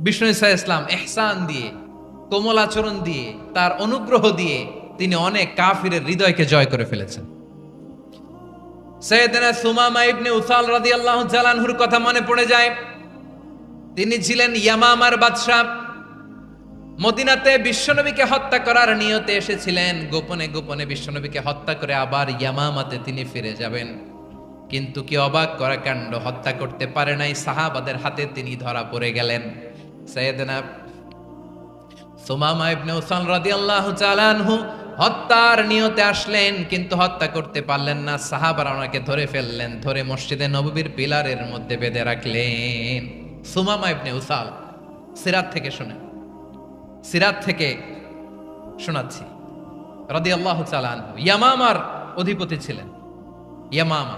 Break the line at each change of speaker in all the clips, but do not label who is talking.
বিষ্ণু ঈসা ইসলাম ইহসান দিয়ে, কোমল আচরণ দিয়ে, তার অনুগ্রহ দিয়ে তিনি অনেক কাফিরের হৃদয়কে জয় করে ফেলেছেন। সাইয়েদনা সুমামা ইবনে উসাল রাদিয়াল্লাহু তাআলা আনহুর কথা মনে পড়ে যায়। তিনি ছিলেন ইয়ামামার বাদশা। মদিনাতে বিশ্বনবীকে হত্যা করার নিয়তে এসেছিলেন, গোপনে গোপনে বিশ্বনবীকে হত্যা করে আবার ইয়ামামাতে তিনি ফিরে যাবেন। কিন্তু কি অবাক করা কাণ্ড, হত্যা করতে পারে নাই, সাহাবাদের হাতে তিনি ধরা পড়ে গেলেন। সাইয়েদনা সুমামা ইবনে উসাল রাদিয়াল্লাহু তাআলা আনহু হত্যার নিয়তে আসলেন, কিন্তু হত্যা করতে পারলেন না। সাহাবারা ওনাকে ধরে ফেললেন, ধরে মসজিদে নববীর পিলারের মধ্যে বেঁধে রাখলেন। সুমামা ইবনে উসাল, সিরাত থেকে শুনেন, সিরাত থেকে শোনাচ্ছি। রাদিয়াল্লাহু তাআলা আনহু ইয়ামামার অধিপতি ছিলেন। ইয়ামামা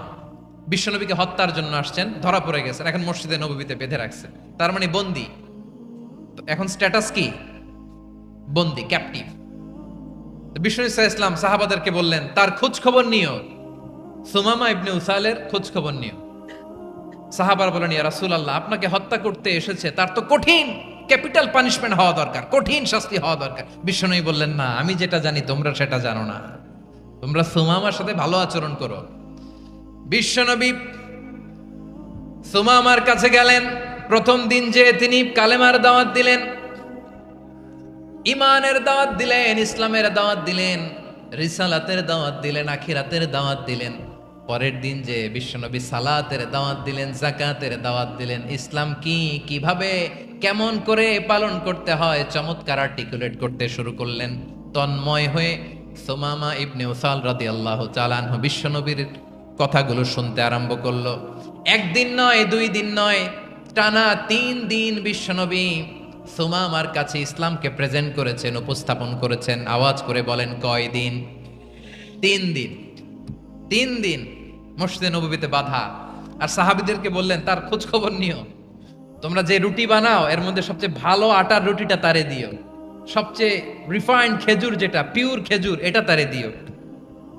বিশ্বনবীকে হত্যার জন্য আসছেন, ধরা পড়ে গেছেন, এখন মসজিদে নববীতে বেঁধে রাখছেন, তার মানে বন্দী। এখন স্ট্যাটাস কি? বন্দী, ক্যাপটিভ। বিষ্ণু ঈসা ইসলাম সাহাবাদেরকে বললেন, তার খোঁজ খবর নিও, সুমামা ইবনে উসালের খোঁজ খবর নিও। সাহাবার বলেন, ইয়া রাসূলুল্লাহ, আপনাকে হত্যা করতে এসেছে, তার তো কঠিন ক্যাপিটাল পানিশমেন্ট হওয়া দরকার, কঠিন শাস্তি হওয়া দরকার। বিশ্বনবী বললেন, না, আমি যেটা জানি তোমরা সেটা জানো না, তোমরা সুমামার সাথে ভালো আচরণ করো। বিশ্বনবী সুমামার কাছে গেলেন। প্রথম দিন যে তিনি কালেমার দাওয়াত দিলেন, ইমানের দাওয়াত দিলেন, ইসলামের দাওয়াত দিলেন, রিসালাতের দাওয়াত দিলেন, আখিরাতের দাওয়াত দিলেন। পরের দিন যে বিশ্বনবী সালাতের দাওয়াত দিলেন, যাকাতের দাওয়াত দিলেন, ইসলাম কি, কিভাবে, কেমন করে পালন করতে হয় চমৎকার আর্টিকুলেট করতে শুরু করলেন। তন্ময় হয়ে সুমামা ইবনে উসাল রাদিয়াল্লাহু তাআলা আনহু বিশ্বনবীর কথাগুলো শুনতে আরম্ভ করলো। একদিন নয়, 2 দিন নয়, টানা 3 দিন বিশ্বনবী সুমামার কাছে ইসলামকে প্রেজেন্ট করেছেন, উপস্থাপন করেছেন। আওয়াজ করে বলেন, কয় দিন? 3 দিন। 3 দিন মসজিদে নববীতে বাধা। আর সাহাবীদেরকে বললেন, তার খোঁজ খবর নিও, তোমরা যে রুটি বানাও এর মধ্যে সবচেয়ে ভালো আটার রুটিটা তারে দিও, সবচেয়ে রিফাইন্ড খেজুর, যেটা পিওর খেজুর, এটা তারে দিও।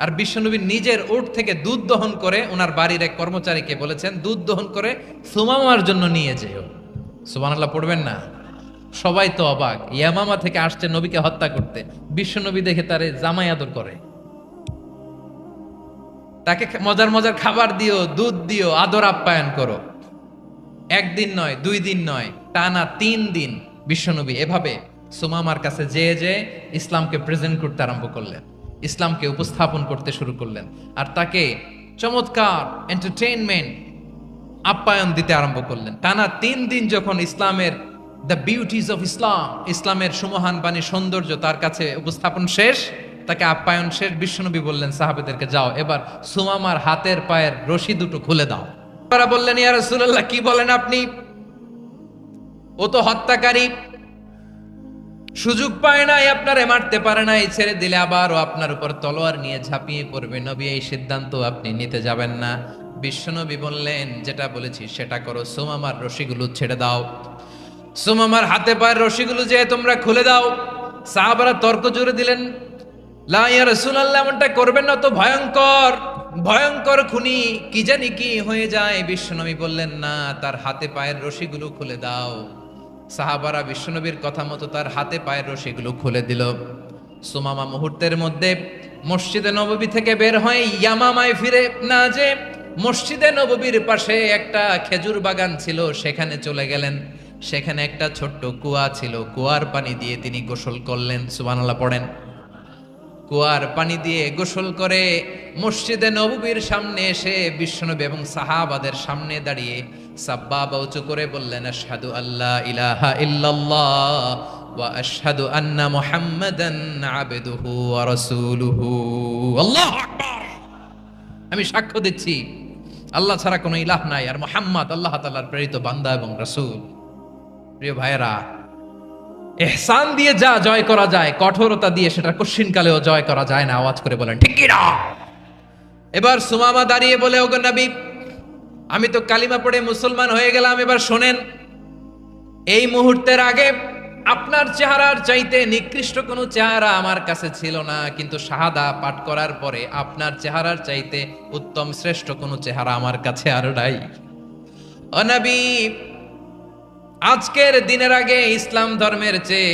আর বিশ্বনবী নিজের উট থেকে দুধ দহন করে ওনার বাড়ির এক কর্মচারীকে বলেছেন, দুধ দহন করে সুমামার জন্য নিয়ে যেও। সুবহানাল্লাহ পড়বেন না? সবাই তো অবাক, ইয়ামামা থেকে আসছে নবীকে হত্যা করতে, বিশ্বনবী দেখে তারে জামাই আদর করে, তাকে মজার মজার খাবার দিও, দুধ দিও, আদর আপ্যায়ন করো। একদিন নয়, 2 দিন নয়, টানা 3 দিন বিশ্বনবী এভাবে সুমামার কাছে যেয়ে ইসলামকে প্রেজেন্ট করতে আরম্ভ করলেন, ইসলামকে উপস্থাপন করতে শুরু করলেন। আর তাকে চমৎকার এন্টারটেইনমেন্ট, আপ্যায়ন দিতে আরম্ভ করলেন। টানা 3 দিন যখন ইসলামের দ্য বিউটিজ অফ ইসলাম, ইসলামের সুমহান বাণী, সৌন্দর্য তার কাছে উপস্থাপন শেষ, তাকে আপ্যায়ন শেষ, বিশ্বনবী বললেন সাহাবাদেরকে, যাও এবার সুমামার হাতের পায়ের রশি দুটো খুলে দাও। তারা বললেন, ইয়া রাসূলুল্লাহ, কি বলেন আপনি? ও তো হত্যাকারী, সুযোগ পায় নাই, আপনারে মারতে পারে নাই, ছেড়ে দিলে আবার ও আপনার উপর তলোয়ার নিয়ে ঝাঁপিয়ে পড়বে। নবী, এই সিদ্ধান্ত আপনি নিতে যাবেন না। বিশ্বনবী বললেন, যেটা বলেছি সেটা করো, সুমামার রশিগুলো ছেড়ে দাও, সুমামার হাতে পায়ের রশিগুলো যে তোমরা খুলে দাও। সাহাবারা তর্ক জুড়ে দিলেন, লা ইয়া রাসূলুল্লাহ, এমনটা করবেন না, তো ভয়ঙ্কর, ভয়ঙ্কর খুনি, কি জানি কি হয়ে যায়। বিশ্বনবী বললেন, না, তার হাতে পায়ের রশিগুলো খুলে দাও। সাহাবারা বিশ্বনবীর কথা মতো তার হাতে পায়ের রশিগুলো খুলে দিল। সুমামা মুহূর্তের মধ্যে মসজিদে নববী থেকে বের হয়ে ইয়ামামায় ফিরে না যে মসজিদে নববীর পাশে একটা খেজুর বাগান ছিল, সেখানে চলে গেলেন। সেখানে একটা ছোট্ট কুয়া ছিল, কুয়ার পানি দিয়ে তিনি গোসল করলেন। সুবহানাল্লাহ পড়েন। কুয়ার পানি দিয়ে গোসল করে মসজিদে নববীর সামনে এসে বিশ্বনবী এবং সাহাবাদের সামনে দাঁড়িয়ে সাব্বাবা উঁচু করে বললেন, আশহাদু আল্লা ইলাহা ইল্লাল্লাহ ওয়া আশহাদু আন্না মুহাম্মাদান আবদুহু ওয়া রাসূলুহু। আল্লাহু আকবার। আমি সাক্ষ্য দিচ্ছি আল্লাহ ছাড়া কোনো ইলাহ নাই, আর মুহাম্মদ আল্লাহ তাআলার প্রেরিত বান্দা এবং রাসূল। প্রিয় ভাইয়েরা, ইহসান দিয়ে যা জয় করা যায়, কঠোরতা দিয়ে সেটা কঠিনকালেও জয় করা যায় না। আওয়াজ করে বলেন, ঠিক কি না? এবার সুমামা দাঁড়িয়ে বলে, ওগো নবী, আমি তো কালিমা পড়ে মুসলমান হয়ে গেলাম, এবার শোনেন, এই মুহূর্তের আগে আপনার চেহারার চাইতে নিকৃষ্ট কোনো চেহারা আমার কাছে ছিল না, কিন্তু শাহাদা পাঠ করার পরে আপনার চেহারার চাইতে উত্তম শ্রেষ্ঠ কোনো চেহারা আমার কাছে আর নাই। ও নবী, আজকের দিনের আগে ইসলাম ধর্মের চেয়ে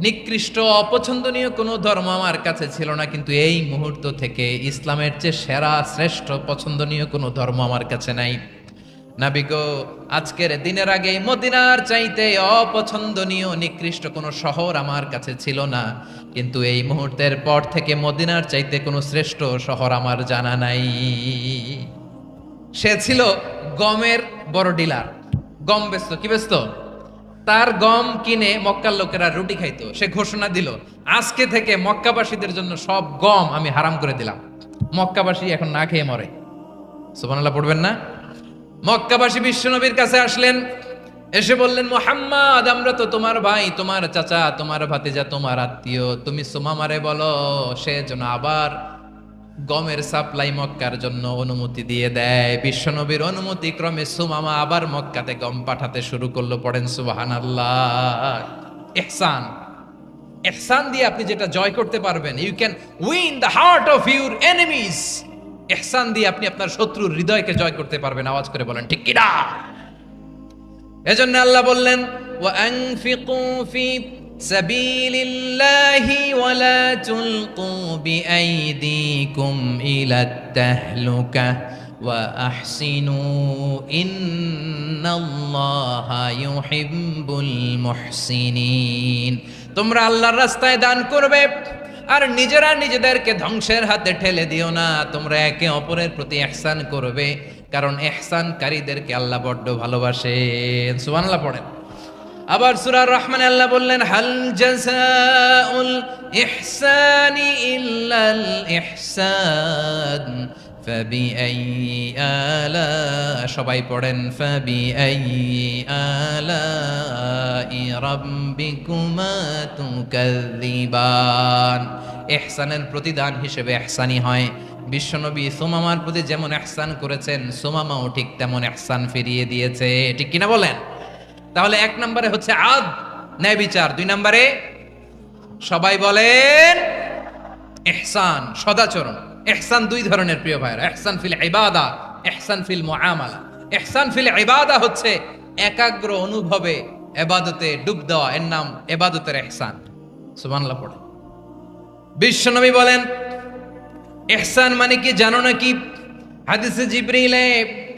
নিকৃষ্ট অপছন্দনীয় কোনো ধর্ম আমার কাছে ছিল না, কিন্তু এই মুহূর্ত থেকে ইসলামের চেয়ে সেরা শ্রেষ্ঠ পছন্দনীয় কোনো ধর্ম আমার কাছে নাই। নাবি গো, আজকের দিনের আগে মদিনার চাইতে অপছন্দনীয় নিকৃষ্ট কোনো শহর আমার কাছে ছিল না, কিন্তু এই মুহূর্তের পর থেকে মদিনার চাইতে কোনো শ্রেষ্ঠ শহর আমার জানা নাই। সে ছিল গমের বড় ডিলার, গম বেচতো। কি বেচতো? তার গম কিনে মক্কার লোকেরা রুটি খাইতো। সে ঘোষণা দিল, আজকে থেকে মক্কাবাসীদের জন্য সব গম আমি হারাম করে দিলাম, মক্কাবাসী এখন না খেয়ে মরে। সুবহানাল্লাহ পড়বেন না? মক্কাবাসী বিশ্বনবীর কাছে আসলেন, এসে বললেন, মুহাম্মদ, আমরা তো তোমার ভাই, তোমার চাচা, তোমার ভাতিজা, তোমার আত্মীয়, তুমি সুমামারে বলো সে যেন আবার গমের সাপ্লাই মক্কার জন্য অনুমতি দিয়ে দেয়। বিশ্বনবীর অনুমতি ক্রমে সুমামা আবার মক্কাতে গম পাঠাতে শুরু করলো। পড়েন সুবহানাল্লাহ। ইহসান, ইহসান দিয়ে আপনি যেটা জয় করতে পারবেন, you can win the heart of your enemies. ইহসান দিয়ে আপনি আপনার শত্রুর হৃদয়কে জয় করতে পারবেন। আওয়াজ করে বলেন ঠিক কিনা? এজন্য আল্লাহ বললেন, ওয়া আনফিকু ফি সাবিলিল্লাহি ওয়া লা তুলকু বিআইদিকুম ইলাত তাহলুকা ওয়া আহসিনু ইন্নাল্লাহা ইউহিব্বুল মুহসিনিন। তোমরা আল্লাহর রাস্তায় দান করবে আর নিজেরা নিজেদেরকে ধ্বংসের হাতে ঠেলে দিও না। তোমরা একে অপরের প্রতি ইহসান করবে, কারণ ইহসানকারীদেরকে আল্লাহ বড্ড ভালোবাসেন। সুবহানাল্লাহ পড়েন। আবার সূরা রহমানে আল্লাহ বললেন, হাল জাযাউল ইহসানি ইল্লাল ইহসান ফাবিআইয়ি আলা, সবাই পড়েন, ফাবিআইয়ি আলাই রাব্বিকুমা তুকাযযিবান। ইহসানের প্রতিদান হিসেবে ইহসানি হয়। বিশ্বনবী সুমামার প্রতি যেমন ইহসান করেছেন, সুমামাও ঠিক তেমন ইহসান ফিরিয়ে দিয়েছে। ঠিক কিনা বলেন? তাহলে এক নম্বরে হচ্ছে আদ, ন্যায় বিচার। দুই নম্বরে সবাই বলেন ইহসান, সদাচরণ। ইহসান দুই ধরনের প্রিয় ভাইরা, ইহসান ফিল ইবাদা, ইহসান ফিল মুআমালা। ইহসান ফিল ইবাদা হচ্ছে একাগ্র অনুভবে ইবাদতে ডুব দেওয়া, এর নাম ইবাদতের ইহসান। সুবহানাল্লাহ পড়ে। বিশ্বনবী বলেন ইহসান মানে কি জানো নাকি? হাদিসে জিবরিলে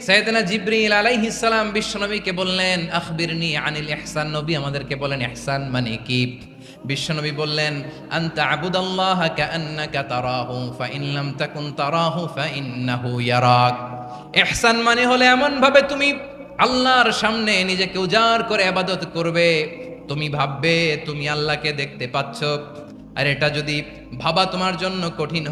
সাইয়েদনা জিবরিল আলাইহিস সালাম বিশ্বনবীকে বললেন, আখবিরনি আনিল ইহসান। নবী আমাদেরকে বলেন ইহসান মানে কি? বিশ্বনবী বললেন, আনতা আবুদাল্লাহ কাআন্নাকা তারাহু ফাইন লাম তাকুন তারাহু ফাইন্নাহু ইয়ারাক। ইহসান মানে হলো এমন ভাবে তুমি আল্লাহর সামনে নিজেকে উজাড় করে ইবাদত করবে, তুমি ভাববে তুমি আল্লাহকে দেখতে পাচ্ছ। আর এটা যদি ভাবা তোমার জন্য কঠিন